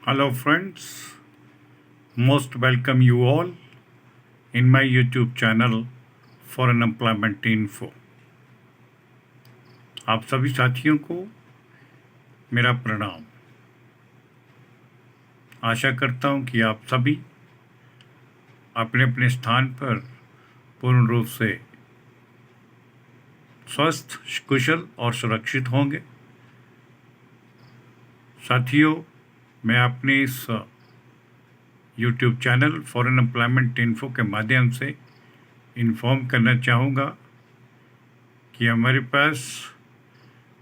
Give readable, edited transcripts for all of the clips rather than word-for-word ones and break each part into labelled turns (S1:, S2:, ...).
S1: Hello, friends. Most welcome you all in my YouTube channel for Unemployment Info. आप सभी साथियों को मेरा प्रणाम। आशा करता हूं कि आप सभी अपने अपने स्थान पर पूर्ण रूप से स्वस्थ, कुशल और सुरक्षित होंगे। साथियों, मैं अपने इस YouTube channel for unemployment info के माध्यम से इन्फॉर्म करना चाहूँगा कि हमारे पास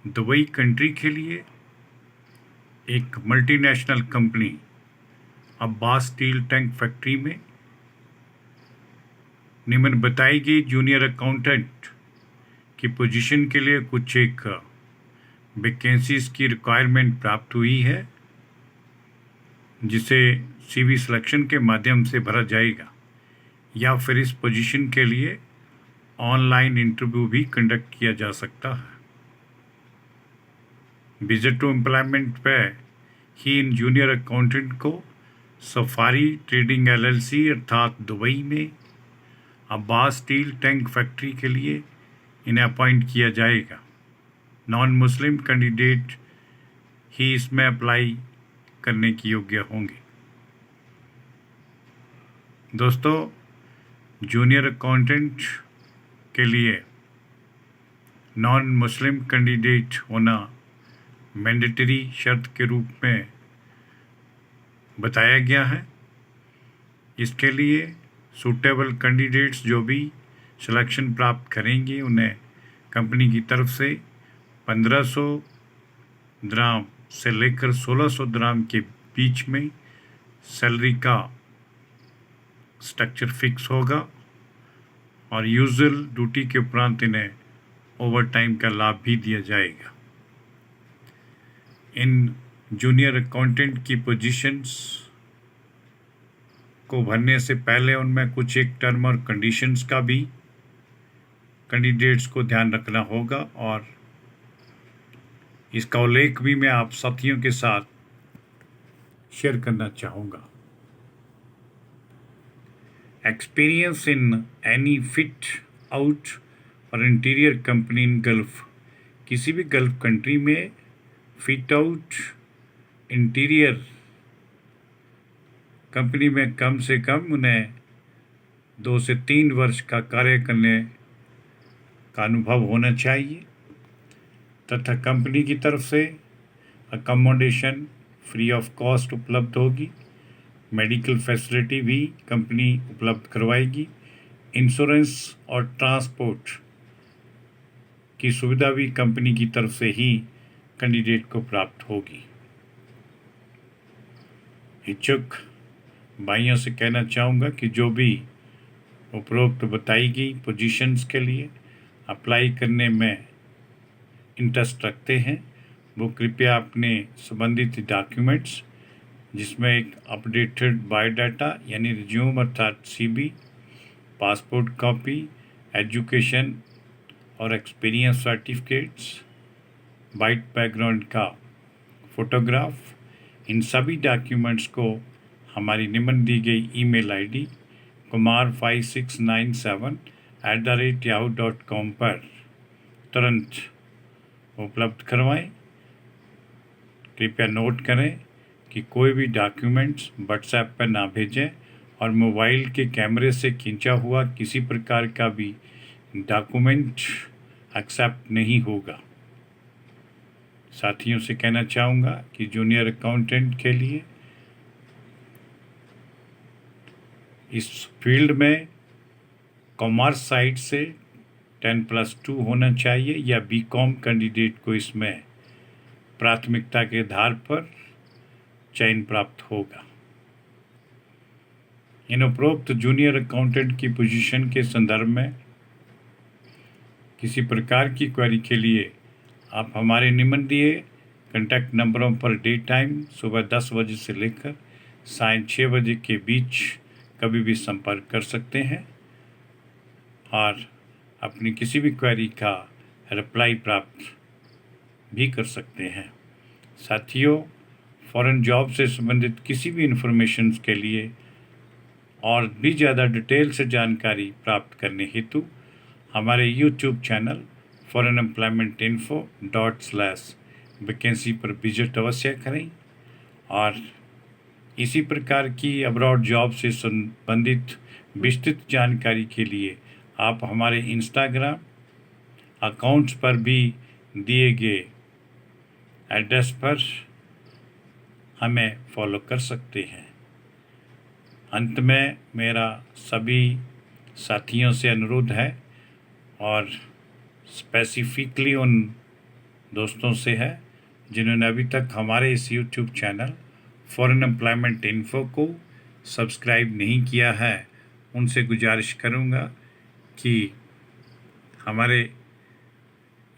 S1: दुबई कंट्री के लिए एक multinational company Abbas steel tank factory में निम्न बताई गई जूनियर अकाउंटेंट की पोजीशन के लिए कुछ एक वैकेंसीज की रिक्वायरमेंट प्राप्त हुई है, जिसे CV सिलेक्शन के माध्यम से भरा जाएगा या फिर इस पोजीशन के लिए ऑनलाइन इंटरव्यू भी कंडक्ट किया जा सकता है। विजिट टू एम्प्लॉयमेंट पे ही इन जूनियर अकाउंटेंट को सफारी ट्रेडिंग LLC अर्थात दुबई में अब्बास स्टील टैंक फैक्ट्री के लिए इन्हें अपॉइंट किया जाएगा। नॉन मुस्लिम कैंडिडेट ही इसमें अप्लाई करने के योग्य होंगे। दोस्तों, जूनियर अकाउंटेंट के लिए नॉन मुस्लिम कैंडिडेट होना मैंडेटरी शर्त के रूप में बताया गया है। इसके लिए सूटेबल कैंडिडेट्स जो भी सिलेक्शन प्राप्त करेंगे उन्हें कंपनी की तरफ से 1500 दिरहम से लेकर 1600 दिरहम के बीच में सैलरी का स्ट्रक्चर फिक्स होगा और यूजुअल ड्यूटी के उपरांत इन्हें ओवर टाइम का लाभ भी दिया जाएगा। इन जूनियर अकाउंटेंट की पोजीशंस को भरने से पहले उनमें कुछ एक टर्म और कंडीशंस का भी कैंडिडेट्स को ध्यान रखना होगा और इसका उल्लेख भी मैं आप साथियों के साथ शेयर करना चाहूँगा। Experience in any fit out और इंटीरियर कंपनी इन गल्फ, किसी भी गल्फ कंट्री में फिट आउट इंटीरियर कंपनी में कम से कम उन्हें 2 से 3 वर्ष का कार्य करने का अनुभव होना चाहिए तथा कंपनी की तरफ से अकोमोडेशन फ्री ऑफ कॉस्ट उपलब्ध होगी। मेडिकल फैसिलिटी भी कंपनी उपलब्ध करवाएगी। इंश्योरेंस और ट्रांसपोर्ट की सुविधा भी कंपनी की तरफ से ही कैंडिडेट को प्राप्त होगी। इच्छुक भाइयों से कहना चाहूँगा कि जो भी उपरोक्त बताई गई पोजीशंस के लिए अप्लाई करने में इंटरेस्ट रखते हैं, वो कृपया अपने संबंधित डॉक्यूमेंट्स जिसमें एक अपडेटेड बायोडाटा यानी रिज्यूम अर्थात CV, पासपोर्ट कॉपी, एजुकेशन और एक्सपीरियंस सर्टिफिकेट्स, वाइट बैकग्राउंड का फोटोग्राफ, इन सभी डॉक्यूमेंट्स को हमारी निम्न दी गई ईमेल ID kumar5697@yahoo.com पर तुरंत उपलब्ध करवाएं। कृपया नोट करें कि कोई भी डॉक्यूमेंट्स WhatsApp पर ना भेजें और मोबाइल के कैमरे से खींचा हुआ किसी प्रकार का भी डॉक्यूमेंट एक्सेप्ट नहीं होगा। साथियों से कहना चाहूँगा कि जूनियर अकाउंटेंट के लिए इस फील्ड में कॉमर्स साइड से 10+2 होना चाहिए या BCom कैंडिडेट को इसमें प्राथमिकता के आधार पर चयन प्राप्त होगा। इन उपरोक्त जूनियर अकाउंटेंट की पोजीशन के संदर्भ में किसी प्रकार की क्वेरी के लिए आप हमारे निम्न दिए कॉन्टैक्ट नंबरों पर डे टाइम सुबह 10 बजे से लेकर सायं 6 बजे के बीच कभी भी संपर्क कर सकते हैं और अपनी किसी भी क्वेरी का रिप्लाई प्राप्त भी कर सकते हैं। साथियों, फॉरेन जॉब से संबंधित किसी भी इंफॉर्मेशन के लिए और भी ज़्यादा डिटेल से जानकारी प्राप्त करने हेतु हमारे यूट्यूब चैनल foreignemploymentinfo./वैकेंसी पर विजिट अवश्य करें। और इसी प्रकार की अब्रॉड जॉब से संबंधित विस्तृत जानकारी के लिए आप हमारे इंस्टाग्राम अकाउंट्स पर भी दिए गए एड्रेस पर हमें फॉलो कर सकते हैं। अंत में मेरा सभी साथियों से अनुरोध है और स्पेसिफिकली उन दोस्तों से है जिन्होंने अभी तक हमारे इस YouTube channel foreign employment info को सब्सक्राइब नहीं किया है, उनसे गुजारिश करूंगा कि हमारे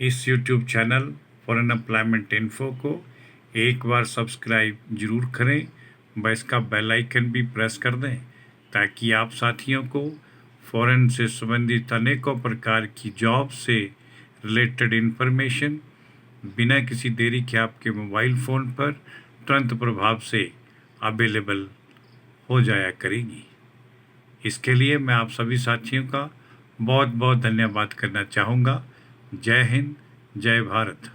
S1: इस YouTube channel foreign employment info को एक बार सब्सक्राइब ज़रूर करें, व इसका बेल आइकन भी प्रेस कर दें ताकि आप साथियों को फॉरेन से संबंधित अनेकों प्रकार की जॉब से रिलेटेड इन्फॉर्मेशन बिना किसी देरी के आपके मोबाइल फ़ोन पर तुरंत प्रभाव से अवेलेबल हो जाया करेगी। इसके लिए मैं आप सभी साथियों का बहुत बहुत धन्यवाद करना चाहूँगा। जय हिंद, जय भारत।